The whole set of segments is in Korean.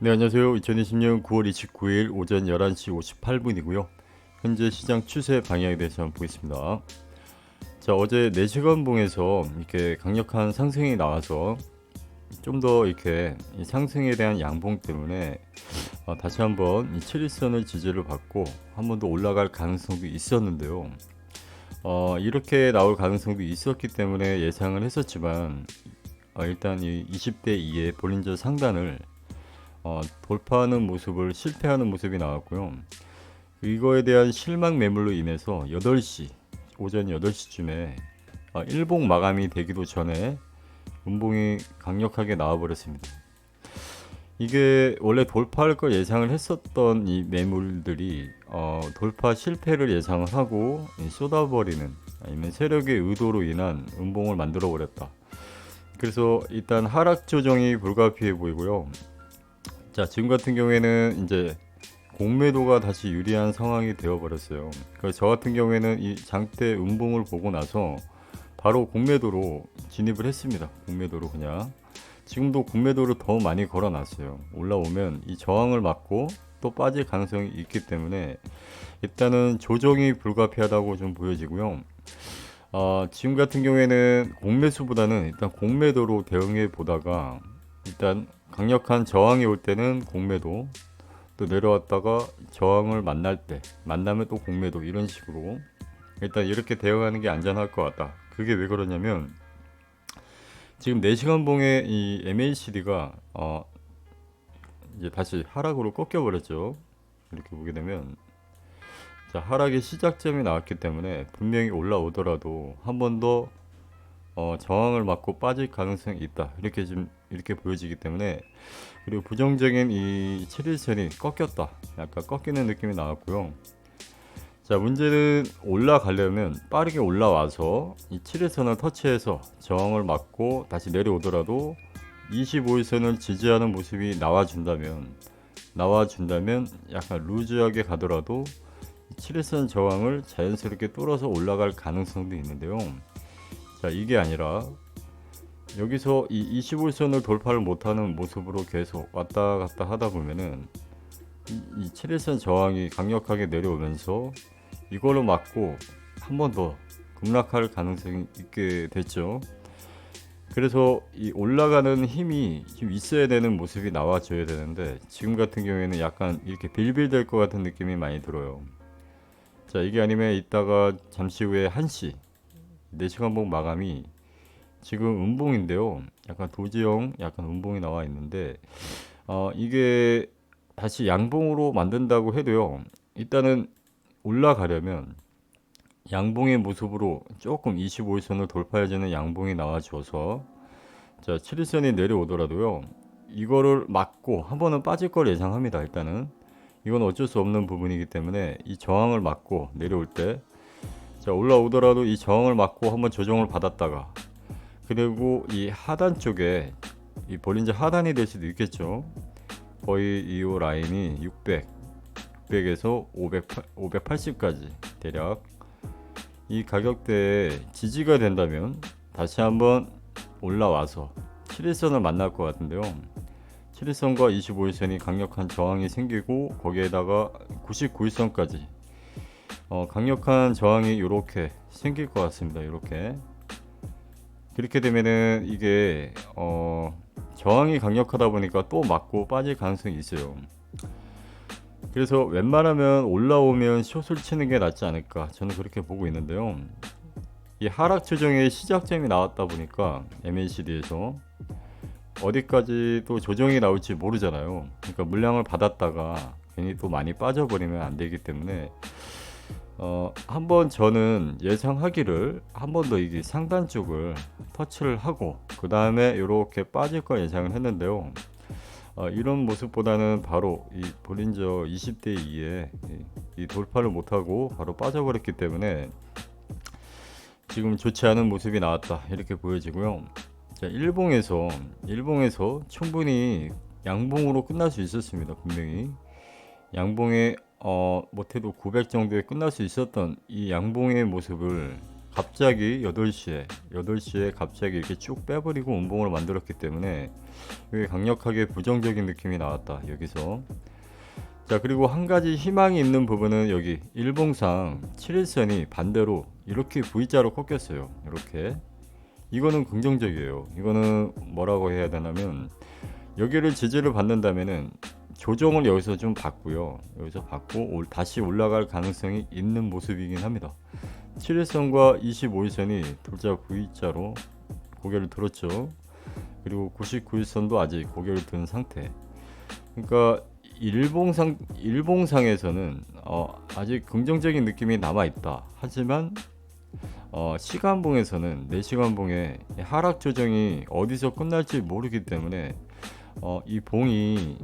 네, 안녕하세요. 2020년 9월 29일 오전 11시 58분이고요. 현재 시장 추세 방향에 대해서 한번 보겠습니다. 자, 어제 4시간 봉에서 이렇게 강력한 상승이 나와서 좀 더 이렇게 이 상승에 대한 양봉 때문에 다시 한번 이 7일선을 지지를 받고 한 번 더 올라갈 가능성도 있었는데요. 이렇게 나올 가능성도 있었기 때문에 예상을 했었지만 일단 이 20대 2의 볼린저 상단을 돌파하는 모습을 실패하는 모습이 나왔고요. 이거에 대한 실망 매물로 인해서 8시 오전 8시쯤에 일봉 마감이 되기도 전에 음봉이 강력하게 나와버렸습니다. 이게 원래 돌파할 걸 예상을 했었던 이 매물들이 돌파 실패를 예상을 하고 쏟아버리는 아니면 세력의 의도로 인한 음봉을 만들어 버렸다. 그래서 일단 하락 조정이 불가피해 보이고요. 자, 지금 같은 경우에는 이제 공매도가 다시 유리한 상황이 되어버렸어요. 그래서 저 같은 경우에는 이 장대 음봉을 보고 나서 바로 공매도로 진입을 했습니다. 공매도로 그냥. 지금도 공매도를 더 많이 걸어놨어요. 올라오면 이 저항을 맞고 또 빠질 가능성이 있기 때문에 일단은 조정이 불가피하다고 좀 보여지고요. 지금 같은 경우에는 공매수보다는 일단 공매도로 대응해 보다가 일단 강력한 저항이 올 때는 공매도, 또 내려왔다가 저항을 만날 때 만나면 또 공매도, 이런 식으로 일단 이렇게 대응하는 게 안전할 것 같다. 그게 왜 그러냐면 지금 4시간 봉의 이 MACD가 이제 다시 하락으로 꺾여 버렸죠. 이렇게 보게 되면 자, 하락의 시작점이 나왔기 때문에 분명히 올라오더라도 한 번 더 저항을 맞고 빠질 가능성이 있다. 이렇게 좀 이렇게 보여지기 때문에, 그리고 부정적인 이 7일선이 꺾였다. 약간 꺾이는 느낌이 나왔고요. 자, 문제는 올라가려면 빠르게 올라와서 이 7일선을 터치해서 저항을 맞고 다시 내려오더라도 25일선을 지지하는 모습이 나와준다면 약간 루즈하게 가더라도 7일선 저항을 자연스럽게 뚫어서 올라갈 가능성도 있는데요. 자, 이게 아니라 여기서 이 25일선을 돌파를 못하는 모습으로 계속 왔다 갔다 하다 보면은 이 7일선 저항이 강력하게 내려오면서 이걸로 맞고 한 번 더 급락할 가능성이 있게 됐죠. 그래서 이 올라가는 힘이 좀 있어야 되는 모습이 나와줘야 되는데 지금 같은 경우에는 약간 이렇게 빌빌될 것 같은 느낌이 많이 들어요. 자, 이게 아니면 이따가 잠시 후에 1시 4시간 봉 마감이 지금 음봉인데요. 약간 도지형 약간 음봉이 나와 있는데 이게 다시 양봉으로 만든다고 해도요. 일단은 올라가려면 양봉의 모습으로 조금 25일선을 돌파해주는 양봉이 나와줘서 자, 7일선이 내려오더라도요. 이거를 막고 한 번은 빠질 걸 예상합니다. 일단은 이건 어쩔 수 없는 부분이기 때문에 이 저항을 막고 내려올 때 자, 올라오더라도 이 저항을 막고 한번 조정을 받았다가 그리고 이 하단 쪽에 이 볼린저 하단이 될 수도 있겠죠. 거의 이 라인이 600에서 580까지 대략 이 가격대에 지지가 된다면 다시 한번 올라와서 7일선을 만날 것 같은데요. 7일선과 25일선이 강력한 저항이 생기고 거기에다가 99일선까지 강력한 저항이 이렇게 생길 것 같습니다. 이렇게 그렇게 되면은 이게 저항이 강력하다 보니까 또 맞고 빠질 가능성이 있어요. 그래서 웬만하면 올라오면 숏을 치는 게 낫지 않을까, 저는 그렇게 보고 있는데요. 이 하락 조정의 시작점이 나왔다 보니까 MACD에서 어디까지 또 조정이 나올지 모르잖아요. 그러니까 물량을 받았다가 괜히 또 많이 빠져버리면 안 되기 때문에 한번 저는 예상하기를 한 번 더 이게 상단 쪽을 터치를 하고 그 다음에 이렇게 빠질 거 예상을 했는데요. 이런 모습보다는 바로 이 볼린저 20대 2에 이 돌파를 못하고 바로 빠져버렸기 때문에 지금 좋지 않은 모습이 나왔다, 이렇게 보여지고요. 자, 일봉에서 충분히 양봉으로 끝날 수 있었습니다. 분명히 양봉에 못해도 900 정도에 끝날 수 있었던 이 양봉의 모습을 갑자기 8시에 갑자기 이렇게 쭉 빼버리고 운봉을 만들었기 때문에 이게 강력하게 부정적인 느낌이 나왔다 여기서. 자, 그리고 한 가지 희망이 있는 부분은 여기 일봉상 7일선이 반대로 이렇게 V자로 꺾였어요. 이렇게. 이거는 긍정적이에요. 이거는 뭐라고 해야 되냐면 여기를 지지를 받는다면은 조정을 여기서 좀 받고요. 여기서 받고 다시 올라갈 가능성이 있는 모습이긴 합니다. 7일선과 25일선이 둘 다 V자로 고개를 들었죠. 그리고 99일선도 아직 고개를 든 상태. 그러니까 일봉상에서는 아직 긍정적인 느낌이 남아 있다. 하지만 시간봉에서는 4시간봉에 하락 조정이 어디서 끝날지 모르기 때문에 이 봉이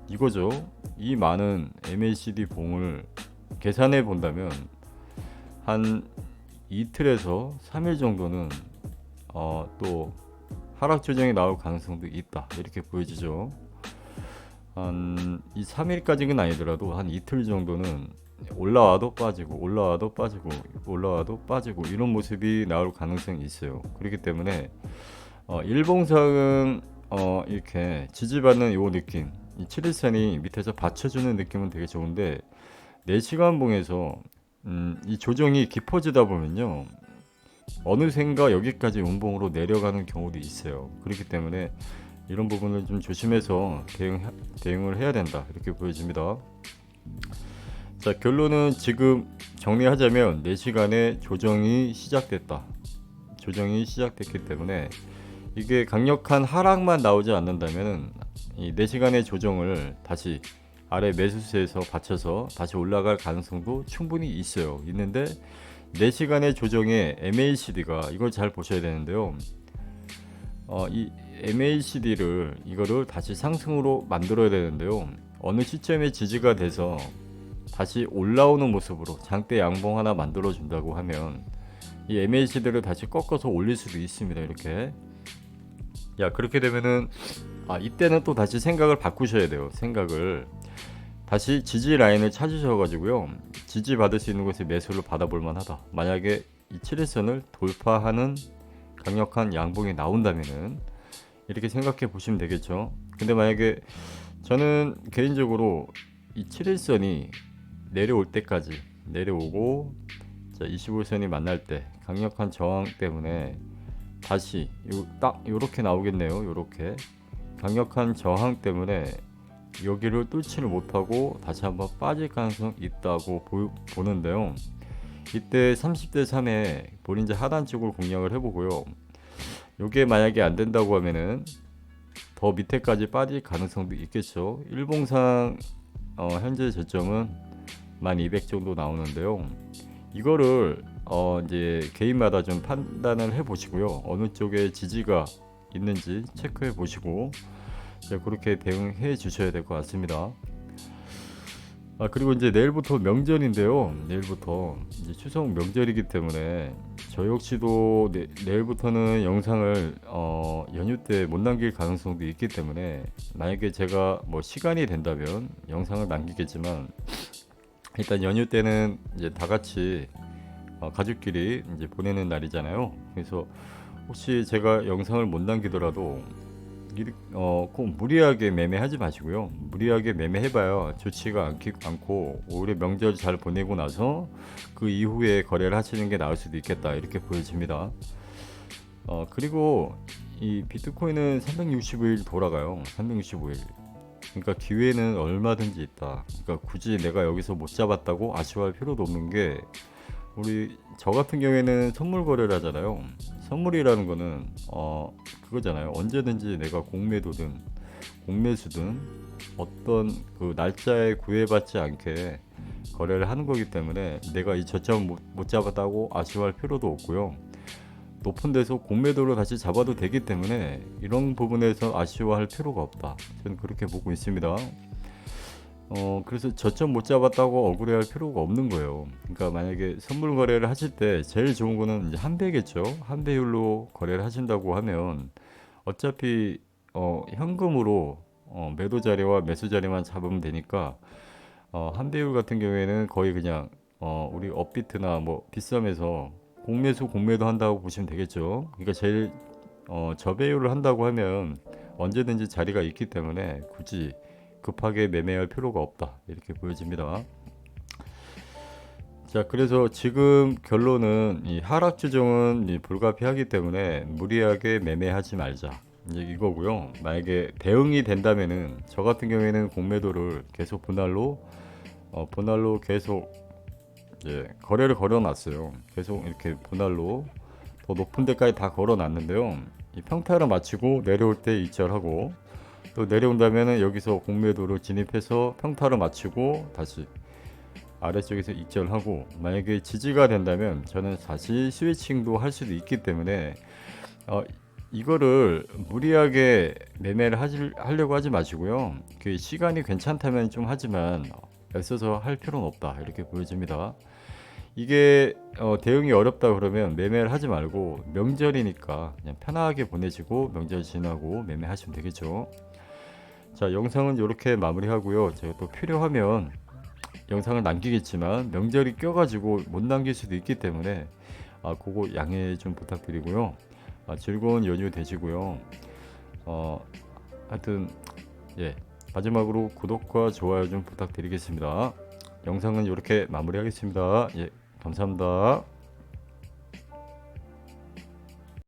이거죠. 이 많은 MACD 봉을 계산해 본다면 한 이틀에서 3일 정도는 또 하락 조정이 나올 가능성도 있다. 이렇게 보여지죠. 한 이 3일까지는 아니더라도 한 이틀 정도는 올라와도 빠지고 올라와도 빠지고 올라와도 빠지고 이런 모습이 나올 가능성이 있어요. 그렇기 때문에 일봉상은 이렇게 지지받는 요 느낌, 이 7일선이 밑에서 받쳐주는 느낌은 되게 좋은데 4시간 봉에서 이 조정이 깊어지다 보면요 어느샌가 여기까지 운봉으로 내려가는 경우도 있어요. 그렇기 때문에 이런 부분을 좀 조심해서 대응을 해야 된다 이렇게 보여집니다. 자, 결론은 지금 정리하자면 4시간의 조정이 시작됐다. 조정이 시작됐기 때문에 이게 강력한 하락만 나오지 않는다면 이 4시간의 조정을 다시 아래 매수세에서 받쳐서 다시 올라갈 가능성도 충분히 있어요. 있는데 4시간의 조정의 MACD가 이걸 잘 보셔야 되는데요. 이 MACD를 이거를 다시 상승으로 만들어야 되는데요. 어느 시점에 지지가 돼서 다시 올라오는 모습으로 장대 양봉 하나 만들어 준다고 하면 이 MACD를 다시 꺾어서 올릴 수도 있습니다. 이렇게. 야, 그렇게 되면은 이때는 또 다시 생각을 바꾸셔야 돼요. 생각을 다시 지지 라인을 찾으셔가지고요. 지지 받을 수 있는 곳에 매수를 받아볼 만하다. 만약에 이 7일선을 돌파하는 강력한 양봉이 나온다면은 이렇게 생각해 보시면 되겠죠. 근데 만약에 저는 개인적으로 이 7일선이 내려올 때까지 내려오고 자 25일선이 만날 때 강력한 저항 때문에 다시 딱 요렇게 나오겠네요. 요렇게 강력한 저항 때문에 여기를 뚫지를 못하고 다시 한번 빠질 가능성이 있다고 보는데요. 이때 30대 3에 볼린저 하단 쪽을 공략을 해보고요. 요게 만약에 안 된다고 하면은 더 밑에까지 빠질 가능성도 있겠죠. 일봉상 현재 저점은 1200 정도 나오는데요. 이거를 이제 개인마다 좀 판단을 해 보시고요. 어느 쪽에 지지가 있는지 체크해 보시고 그렇게 대응해 주셔야 될 것 같습니다. 그리고 이제 내일부터 명절인데요. 내일부터 이제 추석 명절이기 때문에 저 역시도 내일부터는 영상을 연휴 때 못 남길 가능성도 있기 때문에 만약에 제가 뭐 시간이 된다면 영상을 남기겠지만 일단 연휴 때는 이제 다 같이 가족끼리 이제 보내는 날이잖아요. 그래서 혹시 제가 영상을 못 남기더라도 꼭 무리하게 매매하지 마시고요. 무리하게 매매해봐야 좋지가 않고 오히려 명절 잘 보내고 나서 그 이후에 거래를 하시는 게 나을 수도 있겠다 이렇게 보여집니다. 그리고 이 비트코인은 365일 돌아가요. 365일. 그러니까 기회는 얼마든지 있다. 그러니까 굳이 내가 여기서 못 잡았다고 아쉬워할 필요도 없는 게 저 같은 경우에는 선물 거래를 하잖아요. 선물이라는 거는 그거잖아요. 언제든지 내가 공매도든 공매수든 어떤 그 날짜에 구애받지 않게 거래를 하는 거기 때문에 내가 이 저점 못 잡았다고 아쉬워할 필요도 없고요. 높은 데서 공매도로 다시 잡아도 되기 때문에 이런 부분에서 아쉬워할 필요가 없다. 저는 그렇게 보고 있습니다. 그래서 저점 못 잡았다고 억울해할 필요가 없는 거예요. 그러니까 만약에 선물 거래를 하실 때 제일 좋은 거는 이제 한 배겠죠. 한 배율로 거래를 하신다고 하면 어차피 현금으로 매도 자리와 매수 자리만 잡으면 되니까 한 배율 같은 경우에는 거의 그냥 우리 업비트나 뭐 빗썸에서 공매수 공매도 한다고 보시면 되겠죠. 그러니까 제일 저배율을 한다고 하면 언제든지 자리가 있기 때문에 굳이 급하게 매매할 필요가 없다 이렇게 보여집니다. 자, 그래서 지금 결론은 이 하락 추종은 불가피하기 때문에 무리하게 매매하지 말자 이제 이거고요. 만약에 대응이 된다면은 저 같은 경우에는 공매도를 계속 분할로 계속 거래를 걸어놨어요. 계속 이렇게 분할로 더 높은 데까지 다 걸어놨는데요. 이 평타를 마치고 내려올 때 이절하고 또 내려온다면은 여기서 공매도를 진입해서 평타를 마치고 다시 아래쪽에서 익절하고 만약에 지지가 된다면 저는 다시 스위칭도 할 수도 있기 때문에 이거를 무리하게 매매를 하려고 하지 마시고요. 그 시간이 괜찮다면 좀 하지만 애써서 할 필요는 없다 이렇게 보여집니다. 이게 대응이 어렵다 그러면 매매를 하지 말고 명절이니까 그냥 편하게 보내시고 명절 지나고 매매하시면 되겠죠. 자, 영상은 이렇게 마무리하고요. 제가 또 필요하면 영상을 남기겠지만 명절이 껴가지고 못 남길 수도 있기 때문에 그거 양해 좀 부탁드리고요. 즐거운 연휴 되시고요. 하여튼 마지막으로 구독과 좋아요 좀 부탁드리겠습니다. 영상은 이렇게 마무리하겠습니다. 감사합니다.